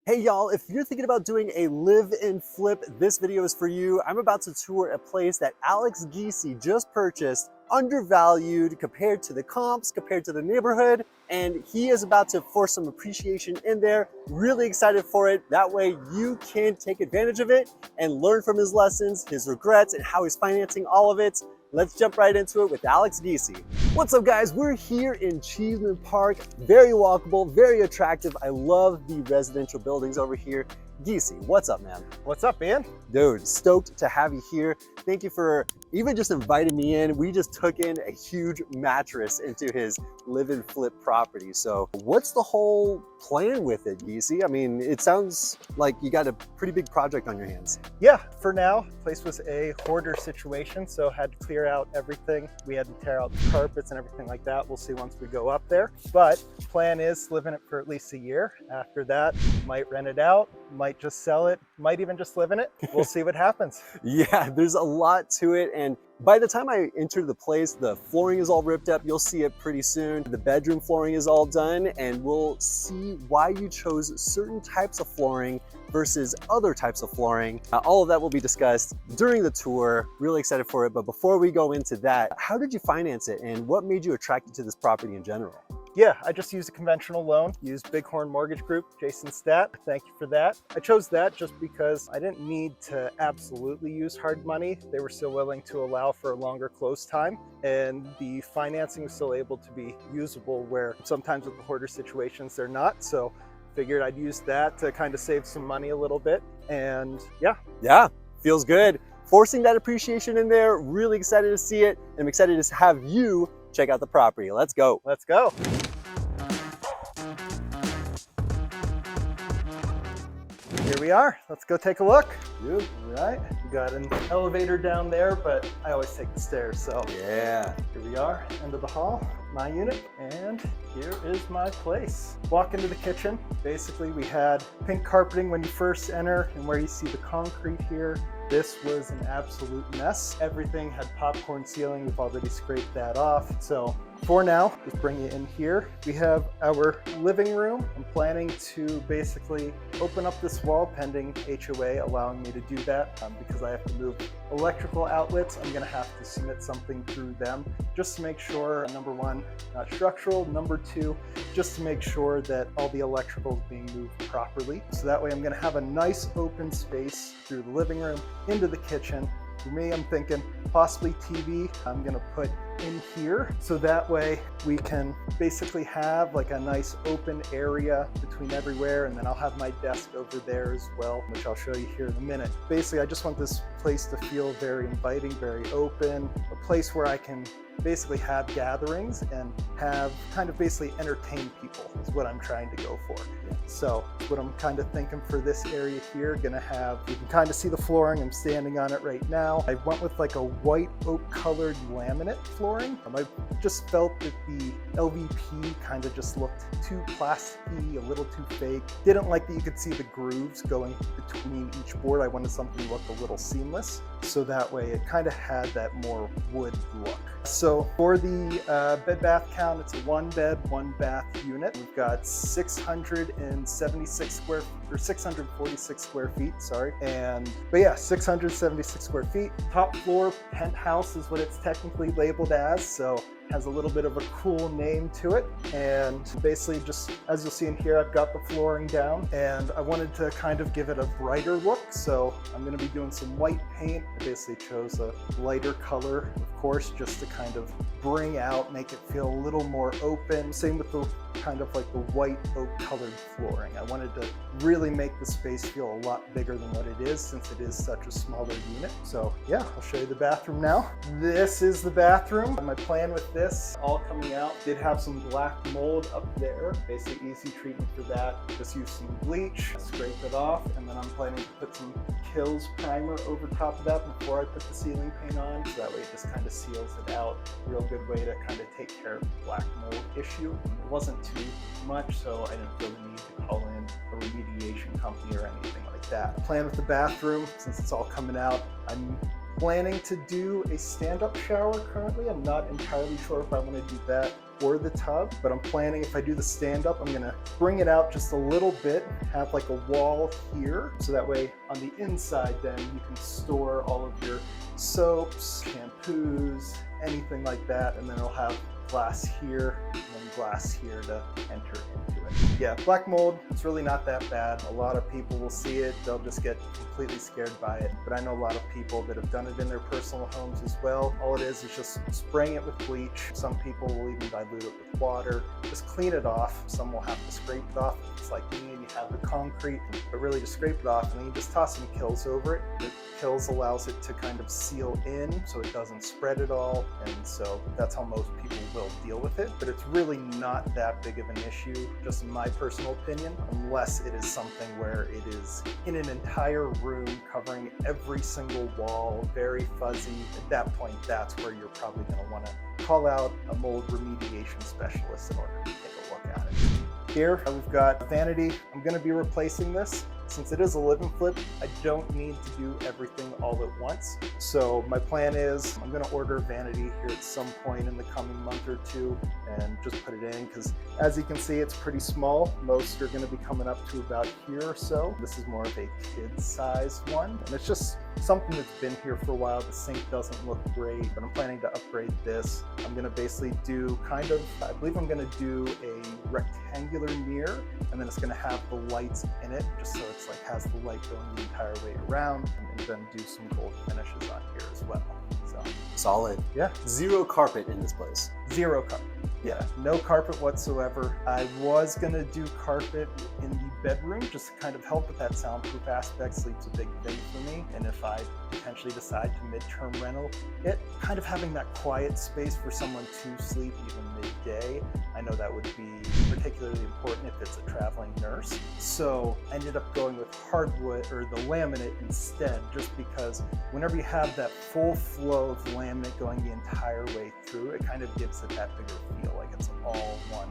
Hey y'all, if you're thinking about doing a live and flip, this video is for you. I'm about to tour a place that Alex Geesey just purchased, undervalued compared to the comps, compared to the neighborhood, and he is about to force some appreciation in there. Really excited for it. That way you can take advantage of it and learn from his lessons, his regrets, and how he's financing all of it. Let's jump right into it with Alex Geesey. What's up guys? We're here in Cheesman Park. Very walkable, very attractive. I love the residential buildings over here. Geesey, what's up, man? What's up, man? Dude, stoked to have you here. Thank you for even just inviting me in. We just took in a huge mattress into his live and flip property. So what's the whole plan with it, Geesey? I mean, it sounds like you got a pretty big project on your hands. Yeah, for now, place was a hoarder situation, so had to clear out everything. We had to tear out the carpets and everything like that. We'll see once we go up there. But plan is live in it for at least a year. After that, might rent it out, might just sell it, might even just live in it. We'll see what happens. Yeah, there's a lot to it. And by the time I enter the place, the flooring is all ripped up. You'll see it pretty soon. The bedroom flooring is all done, and we'll see why you chose certain types of flooring versus other types of flooring. All of that will be discussed during the tour. Really excited for it. But before we go into that, how did you finance it and what made you attracted to this property in general? Yeah, I just used a conventional loan, used Bighorn Mortgage Group, Jason Stat. Thank you for that. I chose that just because I didn't need to absolutely use hard money. They were still willing to allow for a longer close time, and the financing was still able to be usable where sometimes with the hoarder situations they're not. So figured I'd use that to kind of save some money a little bit. And yeah, feels good. Forcing that appreciation in there. Really excited to see it. And I'm excited to have you check out the property. Let's go. Let's go. Here we are. Let's go take a look. All right. We got an elevator down there, but I always take the stairs. So yeah, here we are, end of the hall, my unit, and here is my place. Walk into the kitchen. Basically, we had pink carpeting when you first enter, and where you see the concrete here, this was an absolute mess. Everything had popcorn ceiling. We've already scraped that off. So for now, just bring you in here. We have our living room. I'm planning to basically open up this wall pending HOA allowing me to do that because I have to move electrical outlets. I'm gonna have to submit something through them just to make sure, number one, not structural. Number two, just to make sure that all the electrical is being moved properly. So that way I'm gonna have a nice open space through the living room into the kitchen. For me, I'm thinking possibly TV I'm gonna put in here. So that way we can basically have like a nice open area between everywhere. And then I'll have my desk over there as well, which I'll show you here in a minute. Basically, I just want this place to feel very inviting, very open, a place where I can basically have gatherings and have kind of basically entertain people is what I'm trying to go for. So what I'm kind of thinking for this area here, gonna have, you can kind of see the flooring, I'm standing on it right now. I went with like a white oak colored laminate flooring. I just felt that the LVP kind of just looked too plasticky, a little too fake. Didn't like that you could see the grooves going between each board. I wanted something that looked a little seamless. So that way it kind of had that more wood look. So for the bed bath count, it's a 1 bed, 1 bath unit. We've got 676 square or 646 square feet, sorry. But yeah, 676 square feet. Top floor penthouse is what it's technically labeled as. So has a little bit of a cool name to it. And basically just, as you'll see in here, I've got the flooring down and I wanted to kind of give it a brighter look. So I'm gonna be doing some white paint. I basically chose a lighter color, of course, just to kind of bring out, make it feel a little more open. Same with the kind of like the white oak colored flooring. I wanted to really make the space feel a lot bigger than what it is since it is such a smaller unit. So yeah, I'll show you the bathroom now. This is the bathroom. My plan with this all coming out, did have some black mold up there. Basically easy treatment for that. Just use some bleach, scrape it off, and then I'm planning to put some Kills primer over top of that before I put the ceiling paint on. So that way it just kind of seals it out. Real good way to kind of take care of the black mold issue. It wasn't too much, so I didn't feel the need to call in a remediation company or anything like that. The plan with the bathroom, since it's all coming out, I'm planning to do a stand-up shower currently. I'm not entirely sure if I want to do that or the tub, but I'm planning, if I do the stand-up, I'm gonna bring it out just a little bit, have like a wall here, so that way on the inside then you can store all of your soaps, shampoos, anything like that, and then it'll have glass here and then glass here to enter into it. Yeah, black mold, it's really not that bad. A lot of people will see it, they'll just get completely scared by it. But I know a lot of people that have done it in their personal homes as well. All it is just spraying it with bleach. Some people will even dilute it with water. Just clean it off. Some will have to scrape it off. It's like me and you have the concrete, but really just scrape it off and then you just toss some Kills over it. The Kills allows it to kind of seal in so it doesn't spread at all. And so that's how most people will deal with it. But it's really not that big of an issue, just in my personal opinion, unless it is something where it is in an entire room covering every single wall, very fuzzy. At that point, that's where you're probably going to want to call out a mold remediation specialist in order to take a look at it. Here we've got vanity. I'm going to be replacing this. Since it is a live and flip, I don't need to do everything all at once. So my plan is I'm going to order vanity here at some point in the coming month or two and just put it in, because as you can see, it's pretty small. Most are going to be coming up to about here or so. This is more of a kid-sized one, and it's just something that's been here for a while. The sink doesn't look great, but I'm planning to upgrade this. I'm going to basically do I believe I'm going to do a rectangular mirror, and then it's going to have the lights in it, just so it's like has the light going the entire way around, and then do some gold finishes on here as well. So solid. Yeah. Zero carpet in this place. Zero carpet. Yeah, no carpet whatsoever. I was gonna do carpet in the bedroom just to kind of help with that soundproof aspect. Sleep's a big thing for me, and if I potentially decide to midterm rental it, kind of having that quiet space for someone to sleep even midday, I know that would be particularly important if it's a traveling nurse. So I ended up going with hardwood or the laminate instead, just because whenever you have that full flow of laminate going the entire way through, it kind of gives it that bigger feel, like it's all one,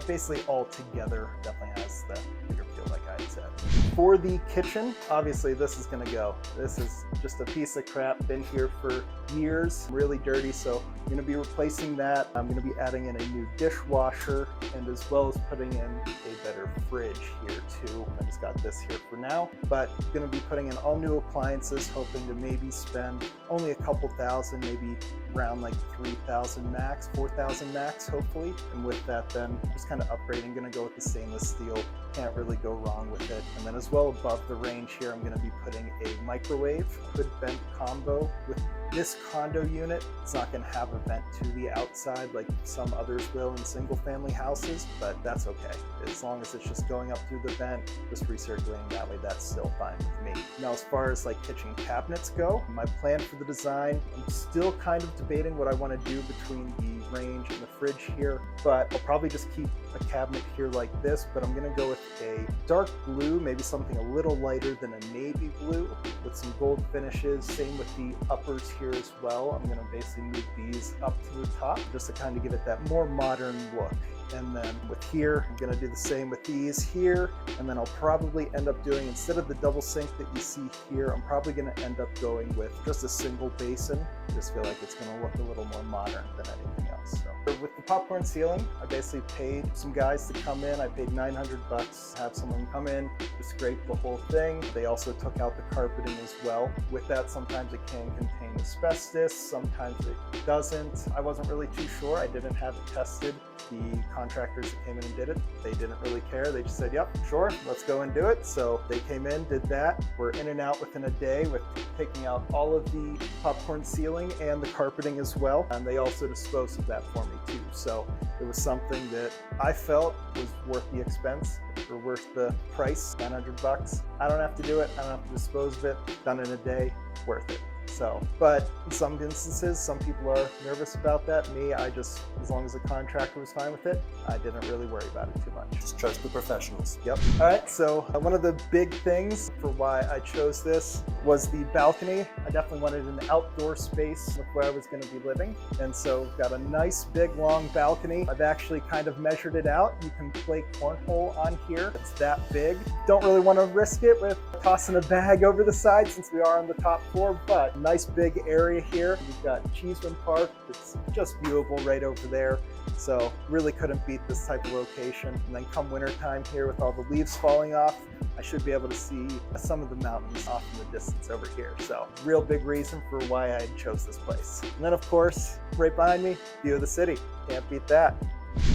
basically all together. Definitely has that bigger feel, like I said. For the kitchen, obviously this is gonna go. This is just a piece of crap, been here for years, really dirty, so I'm gonna be replacing that. I'm gonna be adding in a new dishwasher, and as well as putting in a better fridge here too. I just got this here for now, but I'm gonna be putting in all new appliances, hoping to maybe spend only a couple thousand, maybe around like 3,000 max, 4,000 max, hopefully. And with that, then just kind of upgrading, gonna go with the stainless steel. Can't really go wrong with it. And then as well above the range here, I'm gonna be putting a microwave hood vent combo. With this condo unit, it's not gonna have a vent to the outside like some others will in single family houses, but that's okay. As long as it's just going up through the vent, just recirculating that way, that's still fine with me. Now, as far as like kitchen cabinets go, my plan for the design, I'm still kind of debating what I want to do between the range and the fridge here, but I'll probably just keep a cabinet here like this, but I'm gonna go with a dark blue, maybe something a little lighter than a navy blue with some gold finishes. Same with the uppers here as well. I'm gonna basically move these up to the top just to kind of give it that more modern look. And then with here, I'm gonna do the same with these here. And then I'll probably end up doing, instead of the double sink that you see here, I'm probably gonna end up going with just a single basin. I just feel like it's gonna look a little more modern than anything else. So with the popcorn ceiling, I basically paid some guys to come in. I paid $900 to have someone come in to scrape the whole thing. They also took out the carpeting as well. With that, sometimes it can contain asbestos, sometimes it doesn't. I wasn't really too sure. I didn't have it tested. The contractors that came in and did it, they didn't really care. They just said, yep, sure, let's go and do it. So they came in, did that. We're in and out within a day with taking out all of the popcorn ceiling and the carpeting as well. And they also disposed of that for me too. So it was something that I felt was worth the expense or worth the price, $900. I don't have to do it. I don't have to dispose of it. Done in a day, worth it. So, but in some instances, some people are nervous about that. Me, I just, as long as the contractor was fine with it, I didn't really worry about it too much. Just trust the professionals. Yep. All right, so one of the big things for why I chose this was the balcony. I definitely wanted an outdoor space with where I was going to be living. And so got a nice big long balcony. I've actually kind of measured it out. You can play cornhole on here. It's that big. Don't really want to risk it with tossing a bag over the side since we are on the top floor, but nice big area here. We've got Cheesman Park. It's just viewable right over there. So really couldn't beat this type of location. And then come winter time here with all the leaves falling off, I should be able to see some of the mountains off in the distance over here. So real big reason for why I chose this place. And then of course, right behind me, view of the city. Can't beat that.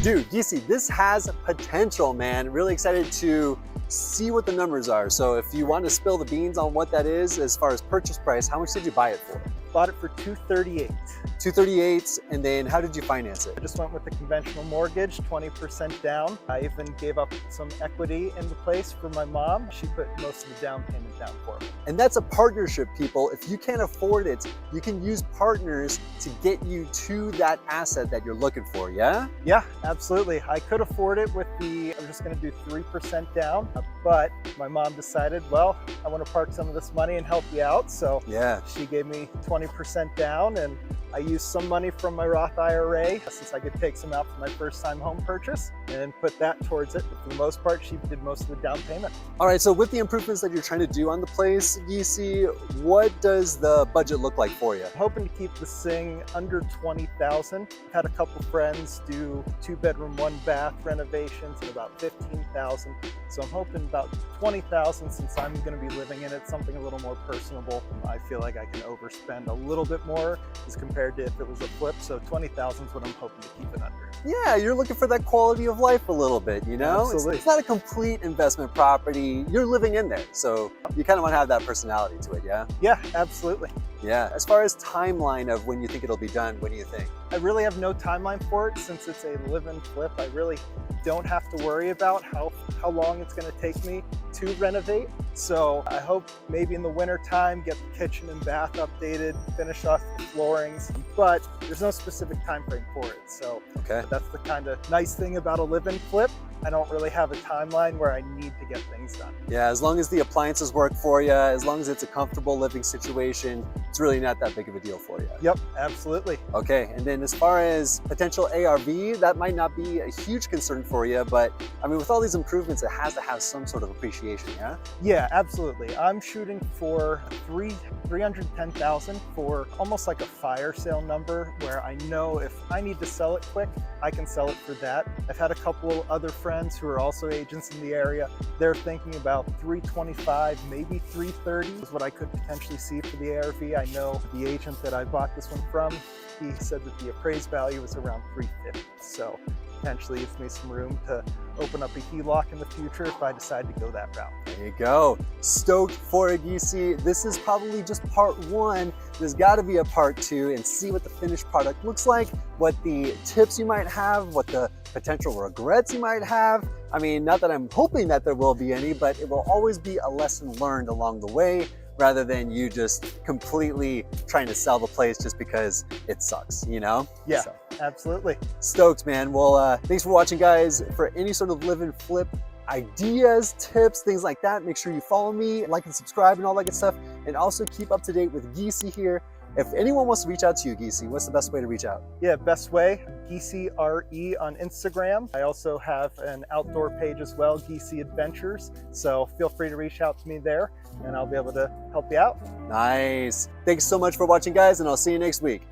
Dude, Geesey, this has potential, man. Really excited to see what the numbers are. So if you want to spill the beans on what that is, as far as purchase price, how much did you buy it for? Bought it for $238,000. $238,000, and then how did you finance it? I just went with the conventional mortgage, 20% down. I even gave up some equity in the place for my mom. She put most of the down payment down for me. And that's a partnership, people. If you can't afford it, you can use partners to get you to that asset that you're looking for, yeah? Yeah, absolutely. I could afford it with I'm just gonna do 3% down, but my mom decided, well, I wanna park some of this money and help you out. So yeah, she gave me 20% down, and I used some money from my Roth IRA since I could take some out for my first time home purchase and put that towards it. But for the most part, she did most of the down payment. All right, so with the improvements that you're trying to do on the place, Geesey, what does the budget look like for you? I'm hoping to keep this thing under $20,000. I've had a couple friends do 2-bedroom, 1-bath renovations at about $15,000. So I'm hoping about $20,000 since I'm gonna be living in it, something a little more personable. I feel like I can overspend a little bit more as compared to if it was a flip. So 20,000 is what I'm hoping to keep it under. Yeah, you're looking for that quality of life a little bit, you know? Absolutely. It's not a complete investment property. You're living in there. So you kind of want to have that personality to it, yeah? Yeah, absolutely. Yeah. As far as timeline of when you think it'll be done, what do you think? I really have no timeline for it since it's a live-in flip. I really don't have to worry about how long it's going to take me to renovate. So I hope maybe in the winter time, get the kitchen and bath updated, finish off the floorings, but there's no specific time frame for it. So okay, that's the kind of nice thing about a live-in flip. I don't really have a timeline where I need to get things done. Yeah, as long as the appliances work for you, as long as it's a comfortable living situation, it's really not that big of a deal for you. Yep, absolutely. Okay, and then as far as potential ARV, that might not be a huge concern for you, but I mean, with all these improvements, it has to have some sort of appreciation, yeah? Yeah, absolutely. I'm shooting for $310,000 for almost like a fire sale number where I know if I need to sell it quick, I can sell it for that. I've had a couple other friends who are also agents in the area. They're thinking about $325,000, maybe $330,000 is what I could potentially see for the ARV. I know the agent that I bought this one from, he said that the appraised value was around $350,000. So potentially gives me some room to open up a HELOC in the future if I decide to go that route. There you go. Stoked for it, Geesey. This is probably just part one. There's got to be a part two and see what the finished product looks like, what the tips you might have, what the potential regrets you might have. I mean, not that I'm hoping that there will be any, but it will always be a lesson learned along the way, rather than you just completely trying to sell the place just because it sucks, you know? Yeah, so, absolutely. Stoked, man. Well, thanks for watching, guys. For any sort of live and flip ideas, tips, things like that, make sure you follow me, like and subscribe and all that good stuff. And also keep up to date with Geesey here. If anyone wants to reach out to you, Geesey, what's the best way to reach out? Yeah, best way, Geesey RE on Instagram. I also have an outdoor page as well, Geesey Adventures. So feel free to reach out to me there and I'll be able to help you out. Nice. Thanks so much for watching, guys, and I'll see you next week.